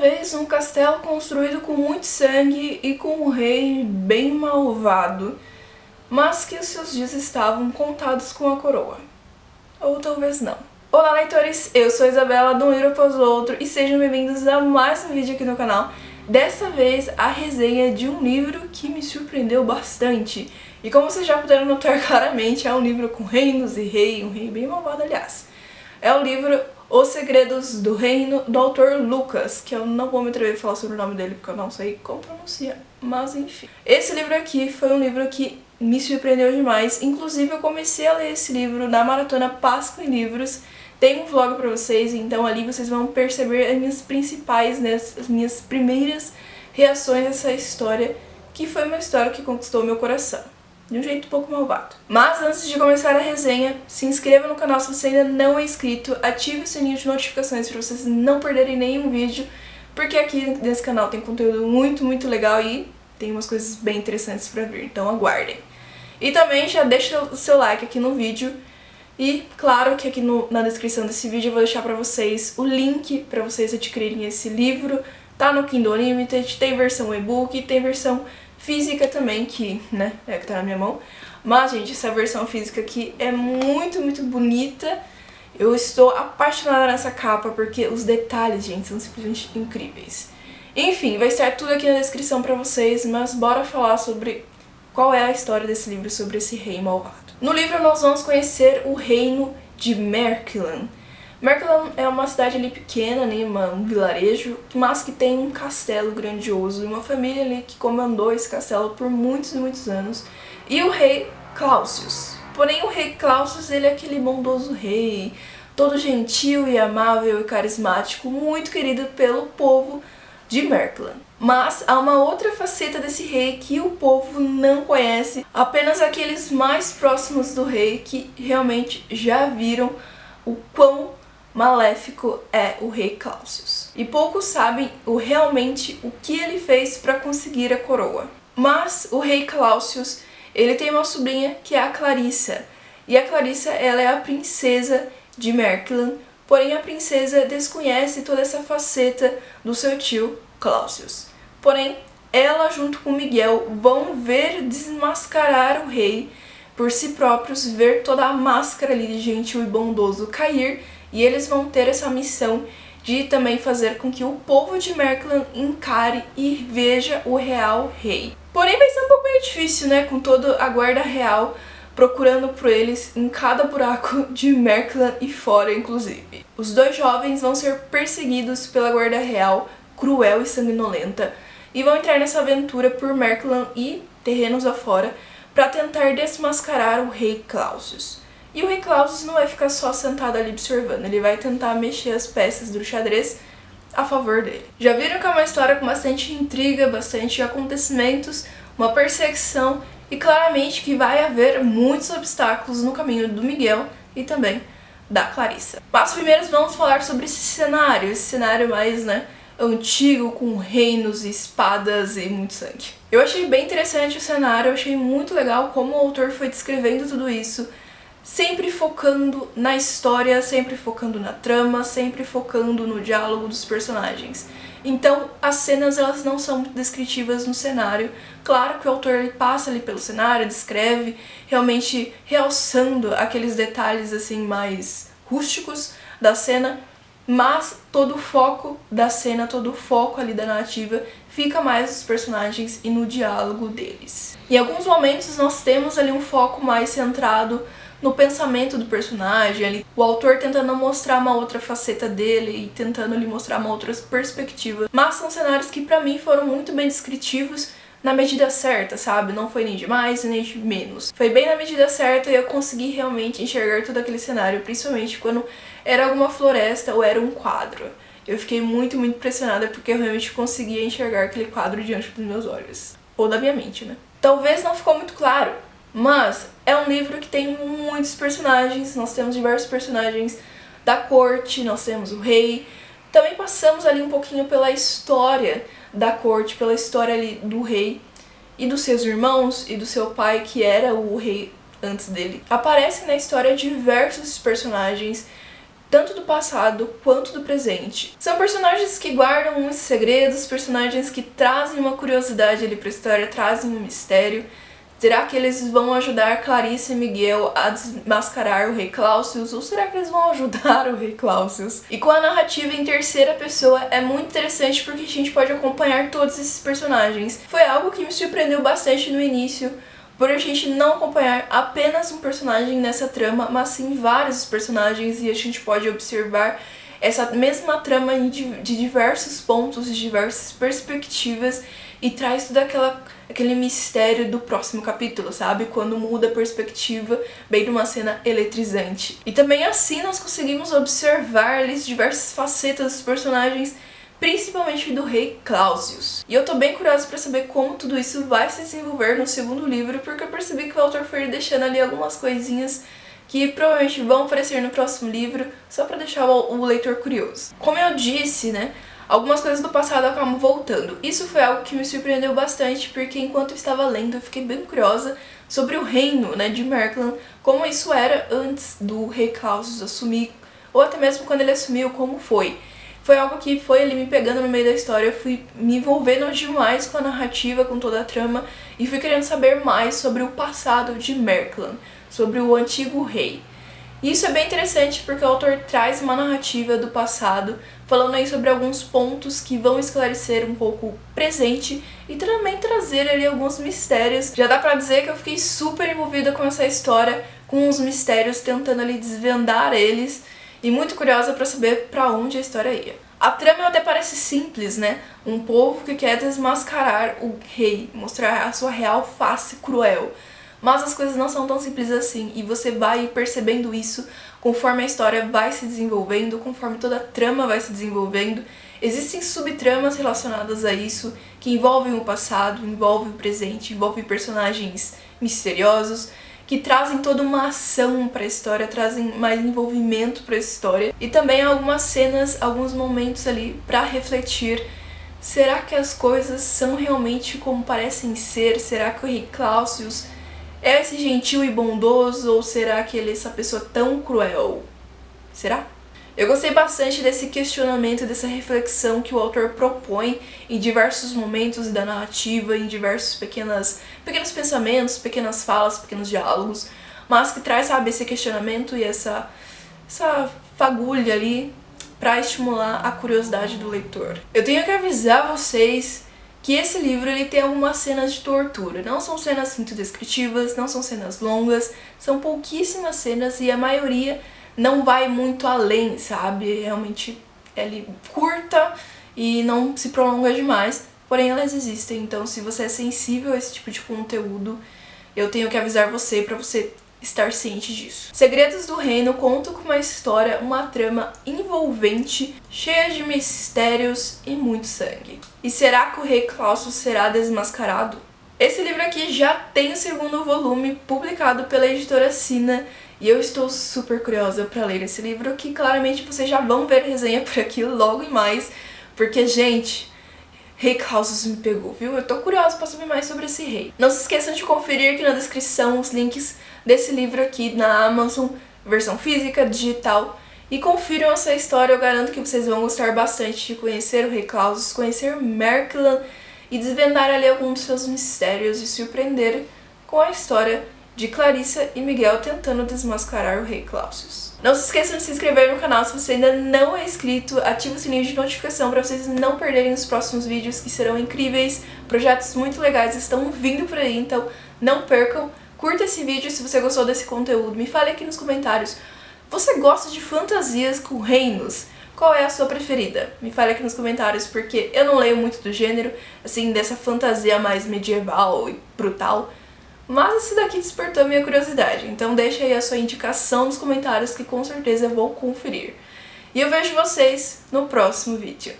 vez um castelo construído com muito sangue e com um rei bem malvado, mas que os seus dias estavam contados com a coroa. Ou talvez não. Olá, leitores! Eu sou a Isabela, de um livro após o outro, e sejam bem-vindos a mais um vídeo aqui no canal. Dessa vez, a resenha de um livro que me surpreendeu bastante. E como vocês já puderam notar claramente, é um livro com reinos e rei, um rei bem malvado, aliás. É o livro Os Segredos do Reino, do autor Lucas, que eu não vou me atrever a falar sobre o nome dele porque eu não sei como pronunciar, mas enfim. Esse livro aqui foi um livro que me surpreendeu demais, inclusive eu comecei a ler esse livro na maratona Páscoa em Livros. Tem um vlog pra vocês, então ali vocês vão perceber as minhas principais, né, as minhas primeiras reações a essa história, que foi uma história que conquistou meu coração, de um jeito um pouco malvado. Mas antes de começar a resenha, se inscreva no canal se você ainda não é inscrito, ative o sininho de notificações para vocês não perderem nenhum vídeo, porque aqui nesse canal tem conteúdo muito legal e tem umas coisas bem interessantes pra vir, então aguardem. E também já deixa o seu like aqui no vídeo. E claro que aqui na descrição desse vídeo eu vou deixar pra vocês o link pra vocês adquirirem esse livro. Tá no Kindle Unlimited, tem versão e-book, tem versão física também, que, né, é que tá na minha mão. Mas, gente, essa versão física aqui é muito bonita. Eu estou apaixonada nessa capa porque os detalhes, gente, são simplesmente incríveis. Enfim, vai estar tudo aqui na descrição pra vocês, mas bora falar sobre qual é a história desse livro, sobre esse rei malvado. No livro nós vamos conhecer o reino de Merkland. Merkland é uma cidade ali pequena, né, um vilarejo, mas que tem um castelo grandioso e uma família ali que comandou esse castelo por muitos anos, e o rei Clausius. Porém o rei Clausius, ele é aquele bondoso rei, todo gentil e amável e carismático, muito querido pelo povo de Merkland. Mas há uma outra faceta desse rei que o povo não conhece, apenas aqueles mais próximos do rei que realmente já viram o quão maléfico é o rei Clausius. E poucos sabem realmente o que ele fez para conseguir a coroa. Mas o rei Clausius, ele tem uma sobrinha que é a Clarissa. E a Clarissa, ela é a princesa de Merkland, porém a princesa desconhece toda essa faceta do seu tio Clausius. Porém, ela junto com Miguel vão ver desmascarar o rei por si próprios, ver toda a máscara ali de gentil e bondoso cair, e eles vão ter essa missão de também fazer com que o povo de Merkland encare e veja o real rei. Porém vai ser um pouco meio difícil, né, com toda a guarda real procurando por eles em cada buraco de Merkland e fora, inclusive. Os dois jovens vão ser perseguidos pela guarda real, cruel e sanguinolenta, e vão entrar nessa aventura por Merkland e terrenos afora para tentar desmascarar o rei Clausius. E o rei Clausius não vai ficar só sentado ali observando, ele vai tentar mexer as peças do xadrez a favor dele. Já viram que é uma história com bastante intriga, bastante acontecimentos, uma perseguição, e claramente que vai haver muitos obstáculos no caminho do Miguel e também da Clarissa. Mas primeiro vamos falar sobre esse cenário mais, né, antigo, com reinos e espadas e muito sangue. Eu achei bem interessante o cenário, eu achei muito legal como o autor foi descrevendo tudo isso, sempre focando na história, sempre focando na trama, sempre focando no diálogo dos personagens. Então as cenas, elas não são muito descritivas no cenário. Claro que o autor ele passa ali pelo cenário, descreve, realmente realçando aqueles detalhes assim mais rústicos da cena, mas todo o foco da cena, todo o foco ali da narrativa fica mais nos personagens e no diálogo deles. Em alguns momentos nós temos ali um foco mais centrado no pensamento do personagem, ali, o autor tentando mostrar uma outra faceta dele e tentando lhe mostrar uma outra perspectiva. Mas são cenários que pra mim foram muito bem descritivos na medida certa, sabe? Não foi nem de mais nem de menos. Foi bem na medida certa e eu consegui realmente enxergar todo aquele cenário, principalmente quando era alguma floresta ou era um quadro. Eu fiquei muito impressionada porque eu realmente conseguia enxergar aquele quadro diante dos meus olhos. Ou da minha mente, né? Talvez não ficou muito claro, mas é um livro que tem muitos personagens, nós temos diversos personagens da corte, nós temos o rei, também passamos ali um pouquinho pela história da corte, pela história ali do rei e dos seus irmãos e do seu pai, que era o rei antes dele. Aparecem na história diversos personagens tanto do passado quanto do presente. São personagens que guardam muitos segredos, personagens que trazem uma curiosidade ali pra história, trazem um mistério. Será que eles vão ajudar Clarice e Miguel a desmascarar o Rei Clausius? Ou será que eles vão ajudar o Rei Clausius? E com a narrativa em terceira pessoa é muito interessante porque a gente pode acompanhar todos esses personagens. Foi algo que me surpreendeu bastante no início, por a gente não acompanhar apenas um personagem nessa trama, mas sim vários personagens, e a gente pode observar essa mesma trama de diversos pontos, de diversas perspectivas, e traz todo aquele mistério do próximo capítulo, sabe? Quando muda a perspectiva, bem numa cena eletrizante. E também assim nós conseguimos observar ali diversas facetas dos personagens, principalmente do Rei Clausius. E eu tô bem curiosa pra saber como tudo isso vai se desenvolver no segundo livro, porque eu percebi que o autor foi deixando ali algumas coisinhas que provavelmente vão aparecer no próximo livro, só pra deixar o leitor curioso. Como eu disse, né, algumas coisas do passado acabam voltando. Isso foi algo que me surpreendeu bastante, porque enquanto eu estava lendo, eu fiquei bem curiosa sobre o reino, né, de Mirkland, como isso era antes do Rei Clausius assumir, ou até mesmo quando ele assumiu, como foi. Foi algo que foi ali me pegando no meio da história, eu fui me envolvendo demais com a narrativa, com toda a trama, e fui querendo saber mais sobre o passado de Mirkland, sobre o antigo rei. E isso é bem interessante porque o autor traz uma narrativa do passado, falando aí sobre alguns pontos que vão esclarecer um pouco o presente e também trazer ali alguns mistérios. Já dá pra dizer que eu fiquei super envolvida com essa história, com os mistérios, tentando ali desvendar eles, e muito curiosa pra saber pra onde a história ia. A trama até parece simples, né? Um povo que quer desmascarar o rei, mostrar a sua real face cruel. Mas as coisas não são tão simples assim, e você vai percebendo isso conforme a história vai se desenvolvendo, conforme toda a trama vai se desenvolvendo. Existem subtramas relacionadas a isso, que envolvem o passado, envolvem o presente, envolvem personagens misteriosos, que trazem toda uma ação para a história, trazem mais envolvimento para a história. E também algumas cenas, alguns momentos ali para refletir. Será que as coisas são realmente como parecem ser? Será que o Rei Clausius é esse gentil e bondoso, ou será que ele é essa pessoa tão cruel? Será? Eu gostei bastante desse questionamento, dessa reflexão que o autor propõe em diversos momentos da narrativa, em diversos pequenos pensamentos, pequenas falas, pequenos diálogos, mas que traz, sabe, esse questionamento e essa fagulha ali pra estimular a curiosidade do leitor. Eu tenho que avisar vocês que esse livro ele tem algumas cenas de tortura. Não são cenas muito descritivas, não são cenas longas, são pouquíssimas cenas e a maioria não vai muito além, sabe? Realmente ela é curta e não se prolonga demais, porém elas existem. Então se você é sensível a esse tipo de conteúdo, eu tenho que avisar você pra você estar ciente disso. Segredos do Reino conta com uma história, uma trama envolvente, cheia de mistérios e muito sangue. E será que o Rei Clausius será desmascarado? Esse livro aqui já tem o segundo volume, publicado pela editora Sina, e eu estou super curiosa para ler esse livro, que claramente vocês já vão ver resenha por aqui logo e mais, porque, gente, Rei Clausius me pegou, viu? Eu tô curiosa para saber mais sobre esse rei. Não se esqueçam de conferir aqui na descrição os links desse livro aqui na Amazon, versão física, digital, e confiram essa história. Eu garanto que vocês vão gostar bastante de conhecer o Rei Clausius, conhecer Mirkland e desvendar ali alguns dos seus mistérios e surpreender com a história de Clarissa e Miguel tentando desmascarar o Rei Clausius. Não se esqueçam de se inscrever no canal se você ainda não é inscrito, ative o sininho de notificação para vocês não perderem os próximos vídeos que serão incríveis, projetos muito legais estão vindo por aí, então não percam. Curta esse vídeo se você gostou desse conteúdo, me fale aqui nos comentários, você gosta de fantasias com reinos? Qual é a sua preferida? Me fale aqui nos comentários, porque eu não leio muito do gênero, assim, dessa fantasia mais medieval e brutal, mas esse daqui despertou minha curiosidade, então deixa aí a sua indicação nos comentários que com certeza eu vou conferir. E eu vejo vocês no próximo vídeo.